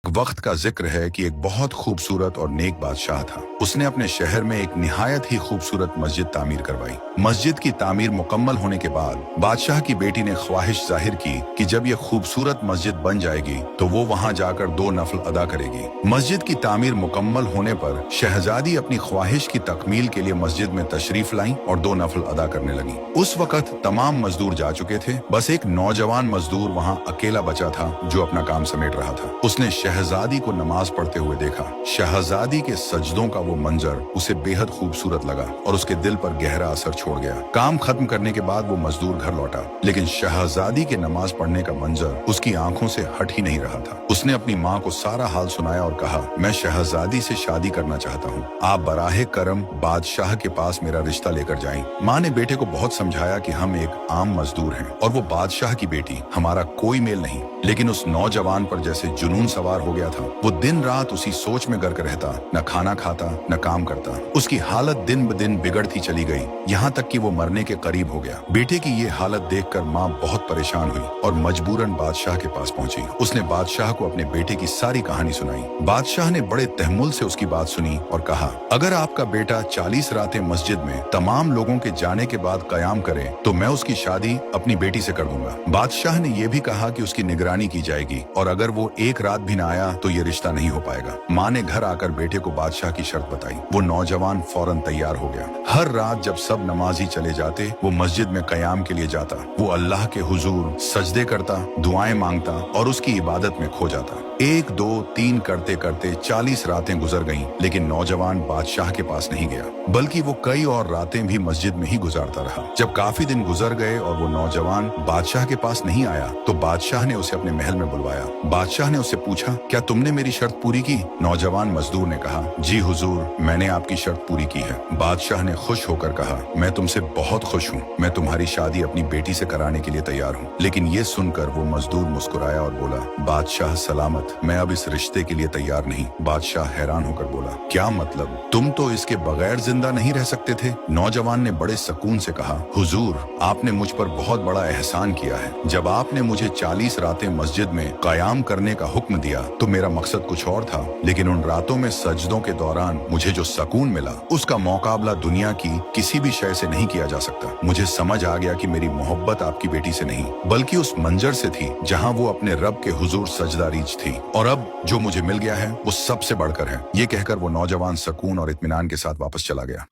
वक्त का जिक्र है कि एक बहुत खूबसूरत और नेक बादशाह था। उसने अपने शहर में एक निहायत ही खूबसूरत मस्जिद तामीर करवाई। मस्जिद की तामीर मुकम्मल होने के बाद बादशाह की बेटी ने ख्वाहिश जाहिर की कि जब ये खूबसूरत मस्जिद बन जाएगी तो वो वहाँ जाकर 2 नफल अदा करेगी। मस्जिद की तामीर मुकम्मल होने पर शहजादी अपनी ख्वाहिश की तकमील के लिए मस्जिद में तशरीफ लाई और 2 नफल अदा करने लगी। उस वक्त तमाम मजदूर जा चुके थे, बस एक नौजवान मजदूर वहाँ अकेला बचा था जो अपना काम समेट रहा था। उसने शहजादी को नमाज पढ़ते हुए देखा। शहजादी के सजदों का वो मंजर उसे बेहद खूबसूरत लगा और उसके दिल पर गहरा असर छोड़ गया। काम खत्म करने के बाद वो मजदूर घर लौटा, लेकिन शहजादी के नमाज पढ़ने का मंजर उसकी आंखों से हट ही नहीं रहा था। उसने अपनी माँ को सारा हाल सुनाया और कहा, मैं शहजादी से शादी करना चाहता हूँ, आप बराहे करम बादशाह के पास मेरा रिश्ता लेकर जाएं। माँ ने बेटे को बहुत समझाया कि हम एक आम मजदूर हैं और वो बादशाह की बेटी, हमारा कोई मेल नहीं। लेकिन उस नौजवान पर जैसे जुनून सवार हो गया था। वो दिन रात उसी सोच में गर्क रहता, न खाना खाता न काम करता। उसकी हालत दिन ब दिन बिगड़ती चली गई, यहाँ तक कि वो मरने के करीब हो गया। बेटे की ये हालत देखकर माँ बहुत परेशान हुई और मजबूरन बादशाह के पास पहुंची। उसने बादशाह को अपने बेटे की सारी कहानी सुनाई। बादशाह ने बड़े तहम्मुल से उसकी बात सुनी और कहा, अगर आपका बेटा 40 रातें मस्जिद में तमाम लोगों के जाने के बाद कयाम करे तो मैं उसकी शादी अपनी बेटी से कर दूंगा। बादशाह ने यह भी कहा कि उसकी निगरानी की जाएगी और अगर वो एक रात भी न आया तो ये रिश्ता नहीं हो पाएगा। माँ ने घर आकर बेटे को बादशाह की शर्त बताई। वो नौजवान फौरन तैयार हो गया। हर रात जब सब नमाजी चले जाते, वो मस्जिद में कयाम के लिए जाता। वो अल्लाह के हुजूर सजदे करता, दुआएं मांगता और उसकी इबादत में खो जाता। 1 2 3 करते करते 40 रातें गुजर गईं, लेकिन नौजवान बादशाह के पास नहीं गया, बल्कि वो कई और रातें भी मस्जिद में ही गुजारता रहा। जब काफी दिन गुजर गए और वो नौजवान बादशाह के पास नहीं आया तो बादशाह ने उसे अपने महल में बुलवाया। बादशाह ने उससे पूछा, क्या तुमने मेरी शर्त पूरी की? नौजवान मजदूर ने कहा, जी हुजूर, मैंने आपकी शर्त पूरी की है। बादशाह ने खुश होकर कहा, मैं तुमसे बहुत खुश हूँ, मैं तुम्हारी शादी अपनी बेटी से कराने के लिए तैयार हूँ। लेकिन ये सुनकर वो मजदूर मुस्कुराया और बोला, बादशाह सलामत, मैं अब इस रिश्ते के लिए तैयार नहीं। बादशाह हैरान होकर बोला, क्या मतलब? तुम तो इसके बगैर जिंदा नहीं रह सकते थे। नौजवान ने बड़े सुकून से कहा, हुजूर, आपने मुझ पर बहुत बड़ा एहसान किया है। जब आपने मुझे 40 रातें मस्जिद में कयाम करने का हुक्म दिया तो मेरा मकसद कुछ और था, लेकिन उन रातों में सजदों के दौरान मुझे जो सुकून मिला उसका मुकाबला दुनिया की किसी भी शय से नहीं किया जा सकता। मुझे समझ आ गया कि मेरी मोहब्बत आपकी बेटी से नहीं बल्कि उस मंजर से थी जहाँ वो अपने रब के हुजूर सजदा रीच थी, और अब जो मुझे मिल गया है वो सबसे बढ़कर है। ये कहकर वो नौजवान सुकून और इत्मीनान के साथ वापस चला गया।